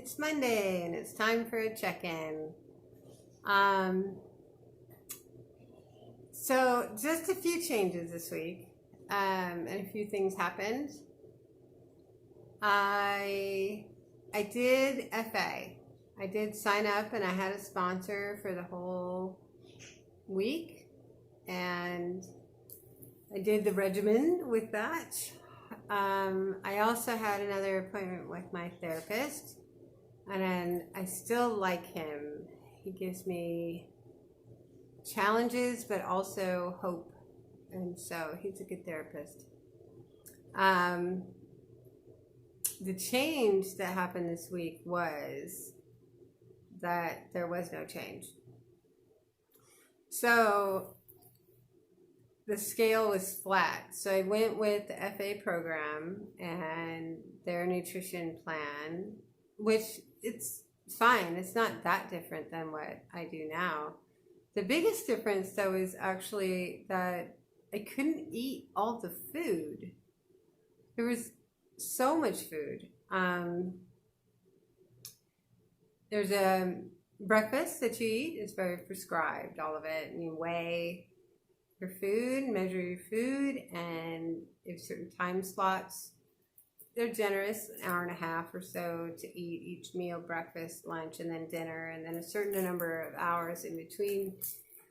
It's Monday and it's time for a check-in. Um, so just a few changes this week, and a few things happened. I did FA. I did sign up and I had a sponsor for the whole week, and I did the regimen with that. I also had another appointment with my therapist, and then I still like him. He gives me challenges, but also hope, and so he's a good therapist. The change that happened this week was that there was no change. So the scale was flat. So I went with the FA program and their nutrition plan, which it's fine. It's not that different than what I do now. The biggest difference, though, is actually that I couldn't eat all the food. There was so much food. There's a breakfast that you eat. It's very prescribed, all of it. And you weigh your food, measure your food, and if certain time slots, they're generous, an hour and a half or so to eat each meal, breakfast, lunch, and then dinner, and then a certain number of hours in between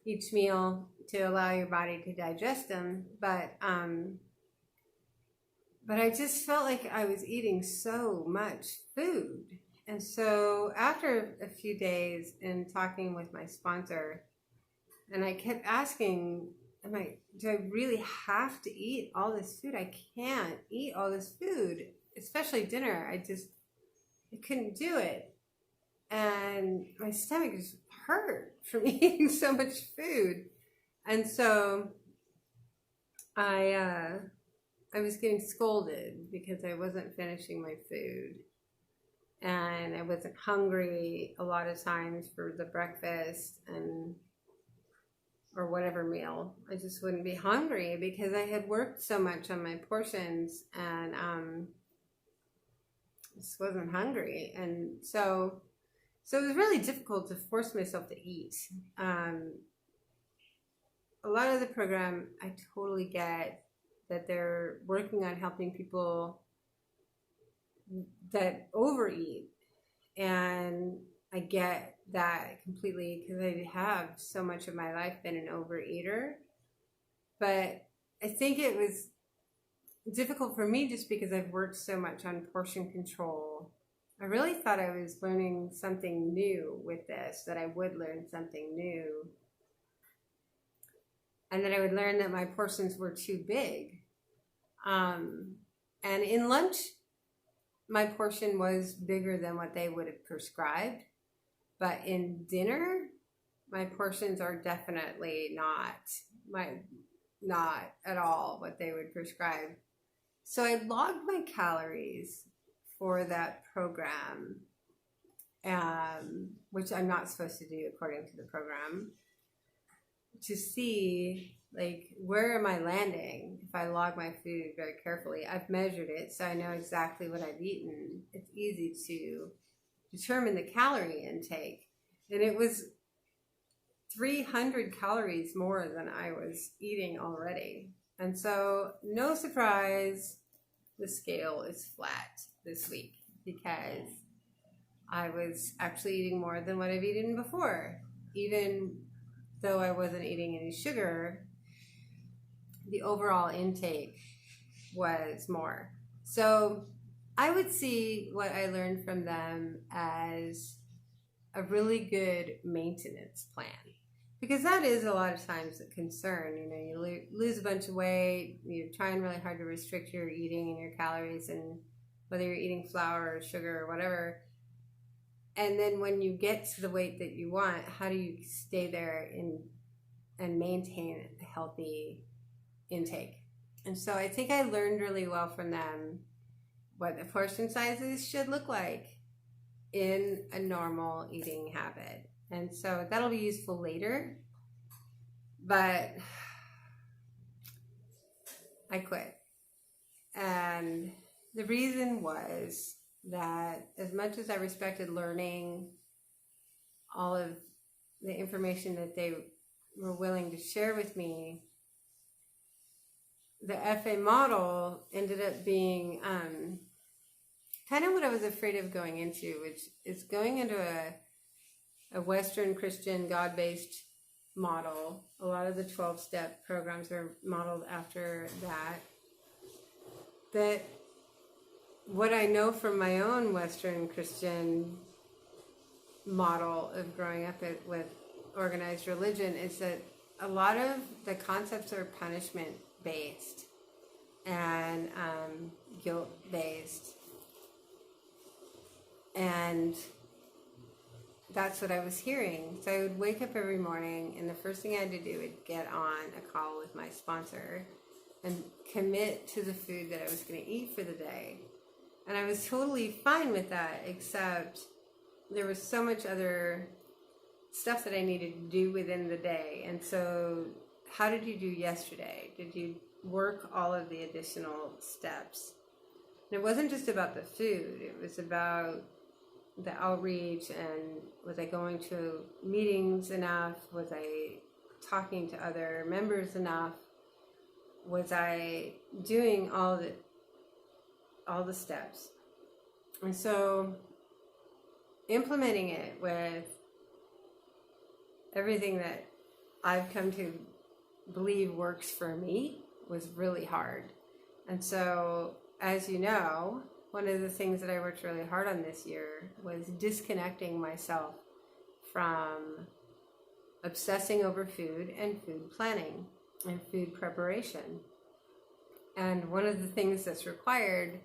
each meal to allow your body to digest them. But I just felt like I was eating so much food. And so after a few days and talking with my sponsor, and I kept asking, do I really have to eat all this food? I can't eat all this food, especially dinner. I couldn't do it. And my stomach just hurt from eating so much food. And so I was getting scolded because I wasn't finishing my food. And I wasn't hungry a lot of times for the breakfast or whatever meal. I just wouldn't be hungry because I had worked so much on my portions, and just wasn't hungry. And so it was really difficult to force myself to eat. A lot of the program, I totally get that they're working on helping people that overeat, and I get that completely because I have so much of my life been an overeater. But I think it was difficult for me just because I've worked so much on portion control. I really thought I was learning something new with this, that I would learn something new, and that I would learn that my portions were too big. And in lunch, my portion was bigger than what they would have prescribed. But in dinner, my portions are definitely not at all what they would prescribe. So I logged my calories for that program, which I'm not supposed to do according to the program, to see where am I landing if I log my food very carefully. I've measured it, so I know exactly what I've eaten. It's easy to determine the calorie intake, and it was 300 calories more than I was eating already. And so, no surprise, the scale is flat this week because I was actually eating more than what I've eaten before. Even though I wasn't eating any sugar, the overall intake was more. So I would see what I learned from them as a really good maintenance plan, because that is a lot of times a concern. You lose a bunch of weight, you're trying really hard to restrict your eating and your calories, and whether you're eating flour or sugar or whatever. And then when you get to the weight that you want, how do you stay there and maintain a healthy intake? And so I think I learned really well from them what the portion sizes should look like in a normal eating habit. And so that'll be useful later. But I quit. And the reason was that as much as I respected learning all of the information that they were willing to share with me, the FA model ended up being kind of what I was afraid of going into, which is going into a Western Christian God-based model. A lot of the 12-step programs are modeled after that. That what I know from my own Western Christian model of growing up with organized religion is that a lot of the concepts are punishment based and guilt based, and that's what I was hearing. So I would wake up every morning, and the first thing I had to do would get on a call with my sponsor and commit to the food that I was going to eat for the day. And I was totally fine with that, except there was so much other stuff that I needed to do within the day. And so how did you do yesterday? Did you work all of the additional steps? And it wasn't just about the food. It was about the outreach, and was I going to meetings enough? Was I talking to other members enough? Was I doing all the steps? And so implementing it with everything that I've come to believe works for me was really hard. And so, as you know, one of the things that I worked really hard on this year was disconnecting myself from obsessing over food and food planning and food preparation. And one of the things that's required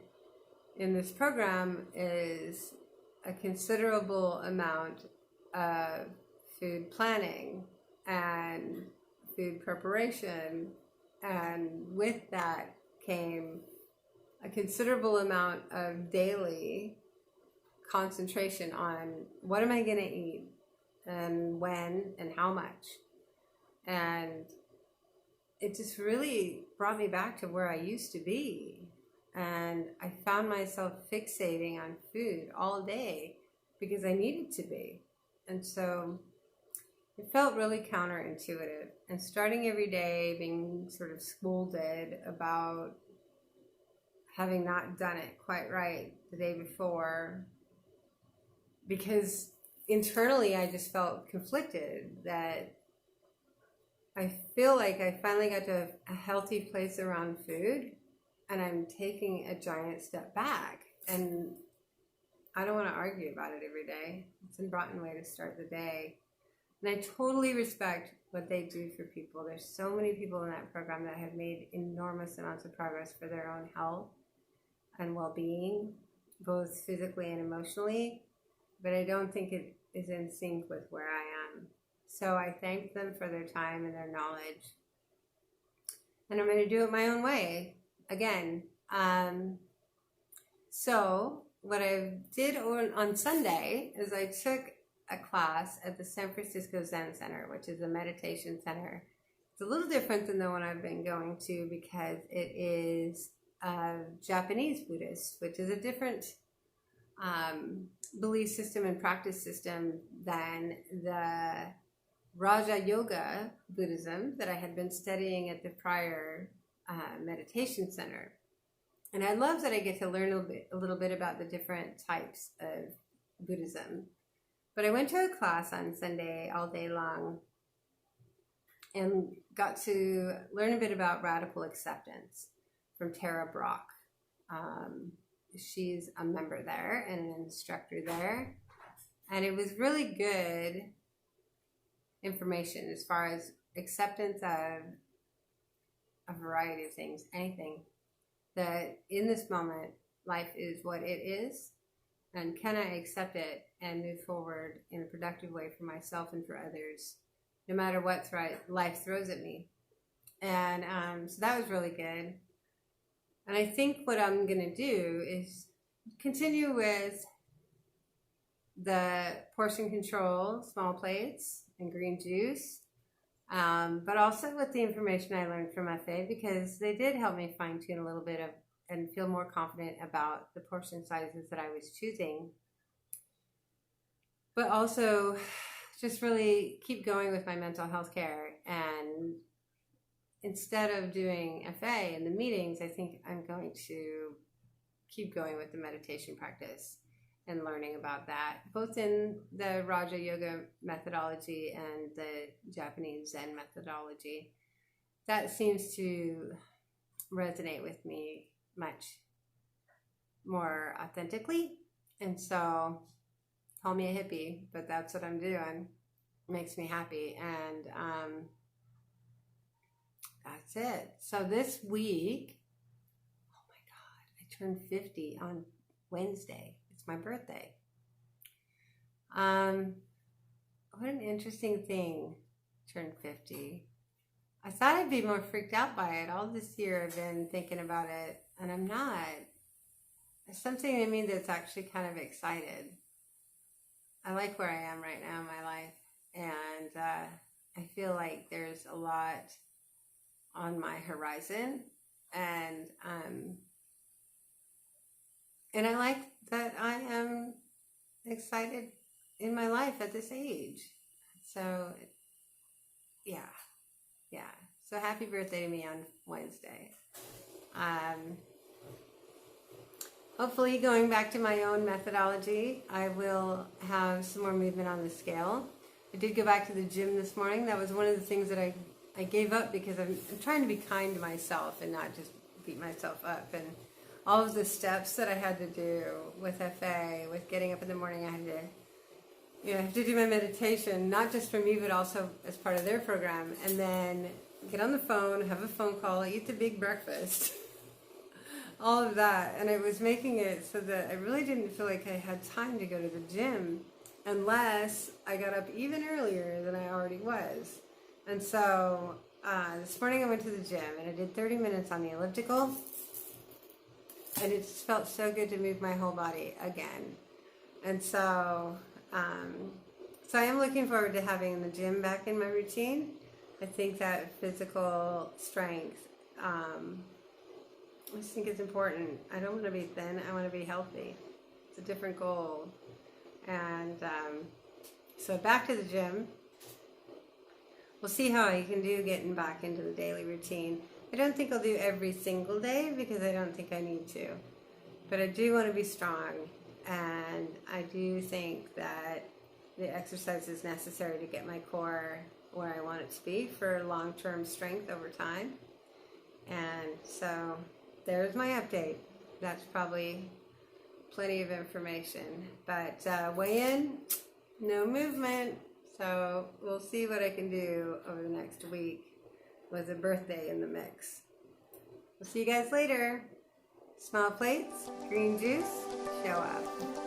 in this program is a considerable amount of food planning and food preparation, and with that came a considerable amount of daily concentration on what am I going to eat and when and how much. And it just really brought me back to where I used to be. And I found myself fixating on food all day because I needed to be. And so it felt really counterintuitive. And starting every day being sort of scolded about having not done it quite right the day before, because internally I just felt conflicted that I feel like I finally got to a healthy place around food, and I'm taking a giant step back. And I don't want to argue about it every day. It's a rotten way to start the day. And I totally respect what they do for people. There's so many people in that program that have made enormous amounts of progress for their own health and well-being, both physically and emotionally. But I don't think it is in sync with where I am. So I thank them for their time and their knowledge. And I'm going to do it my own way again. So what I did on Sunday is I took a class at the San Francisco Zen Center, which is a meditation center. It's a little different than the one I've been going to because it is Japanese Buddhist, which is a different belief system and practice system than the Raja Yoga Buddhism that I had been studying at the prior meditation center. And I love that I get to learn a little bit about the different types of Buddhism. But I went to a class on Sunday all day long and got to learn a bit about radical acceptance from Tara Brach. She's a member there and an instructor there. And it was really good information as far as acceptance of a variety of things, anything. That in this moment, life is what it is, and can I accept it and move forward in a productive way for myself and for others, no matter what life throws at me. And so that was really good. And I think what I'm going to do is continue with the portion control, small plates, and green juice, but also with the information I learned from FA, because they did help me fine-tune a little bit of and feel more confident about the portion sizes that I was choosing. But also just really keep going with my mental health care. And instead of doing FA and the meetings, I think I'm going to keep going with the meditation practice and learning about that, both in the Raja Yoga methodology and the Japanese Zen methodology. That seems to resonate with me much more authentically. And so, call me a hippie, but that's what I'm doing. It makes me happy. And that's it. So this week, oh my God, I turned 50 on Wednesday. It's my birthday. What an interesting thing, turned 50. I thought I'd be more freaked out by it. All this year I've been thinking about it, and I'm not. There's something in me that's actually kind of excited. I like where I am right now in my life, and I feel like there's a lot on my horizon, and I like that I am excited in my life at this age. So, yeah. So happy birthday to me on Wednesday. Hopefully, going back to my own methodology, I will have some more movement on the scale. I did go back to the gym this morning. That was one of the things that I gave up because I'm trying to be kind to myself and not just beat myself up. And all of the steps that I had to do with FA, with getting up in the morning, I have to do my meditation, not just for me, but also as part of their program. And then get on the phone, have a phone call, eat the big breakfast, all of that. And I was making it so that I really didn't feel like I had time to go to the gym unless I got up even earlier than I already was. And so this morning I went to the gym and I did 30 minutes on the elliptical, and it just felt so good to move my whole body again. And so I am looking forward to having the gym back in my routine. I think that physical strength, I just think it's important. I don't want to be thin. I want to be healthy. It's a different goal. And so back to the gym. We'll see how I can do getting back into the daily routine. I don't think I'll do every single day because I don't think I need to. But I do want to be strong. And I do think that the exercise is necessary to get my core where I want it to be for long-term strength over time. And so there's my update. That's probably plenty of information. But weigh in, no movement. So we'll see what I can do over the next week with a birthday in the mix. We'll see you guys later. Small plates, green juice, show up.